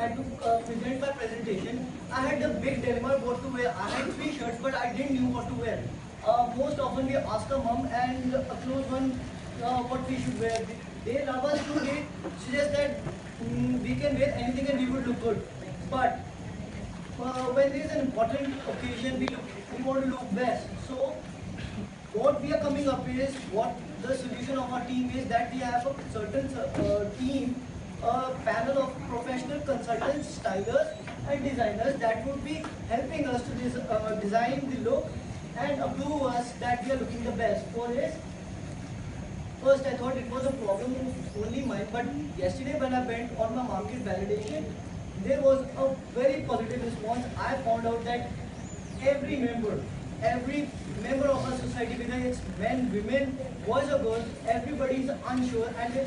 had to present my presentation, I had a big dilemma what to wear. I had 3 shirts, but I didn't know what to wear. Most often we ask a mom and a close one what we should wear. They love us to suggest that we can wear anything and we would look good. But when there is an important occasion, we want to look best. So what we are coming up is, what the solution of our team is, that we have a certain team, a panel of professional consultants, stylers and designers that would be helping us to design the look and approve us that we are looking the best. For this, first I thought it was a problem only mine, but yesterday when I went on my market validation, there was a very positive response. I found out that every member of our society, whether it's men, women, boys or girls, everybody is unsure and they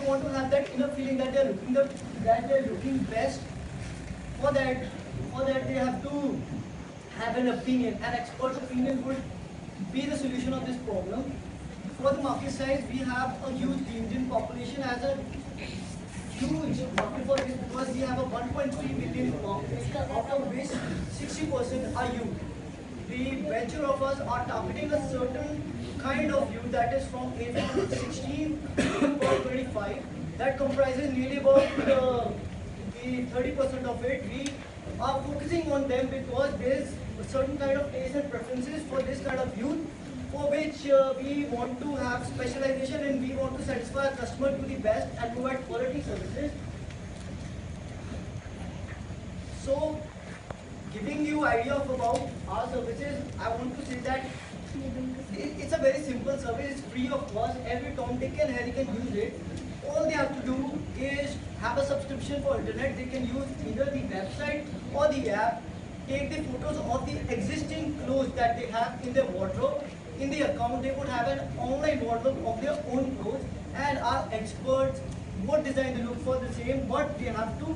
want to have that inner feeling that they're looking best. For that they have to have an opinion. An expert's opinion would be the solution of this problem. For the market size, we have a huge. The Indian population has a huge market for this because we have a 1.3 billion population, out of which 60% are youth. The venture of us are targeting a certain kind of youth, that is from age of 16 to about 25. That comprises nearly about the 30% of it. We are focusing on them because there is a certain kind of taste and preferences for this kind of youth, for which we want to have specialization and we want to satisfy our customer to the best and provide quality services. So, giving you idea of about our services, I want to say that it's a very simple service. It's free of cost. Every Tom, Dick and Harry can use it. All they have to do is have a subscription for internet. They can use either the website or the app, take the photos of the existing clothes that they have in their wardrobe. In the account, they would have an online wardrobe of their own clothes, and our experts would design the look for the same. But they have to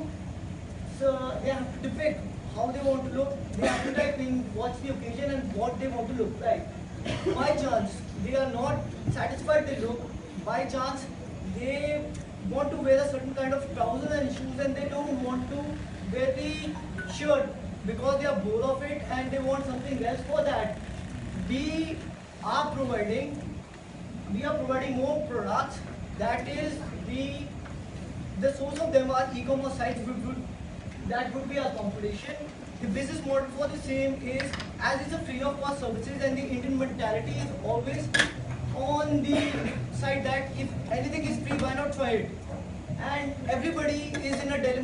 depict how they want to look. They have to type in what's the occasion and what they want to look like. By chance they are not satisfied with the look, by chance they want to wear a certain kind of trousers and shoes and they don't want to wear the shirt because they are bored of it and they want something else. For that, we are providing more products. That is, the source of them are e-commerce sites. That would be our competition. The business model for the same is, as it's a free of cost services and the Indian mentality is always on the side that if anything is free, why not try it? And everybody is in a dilemma.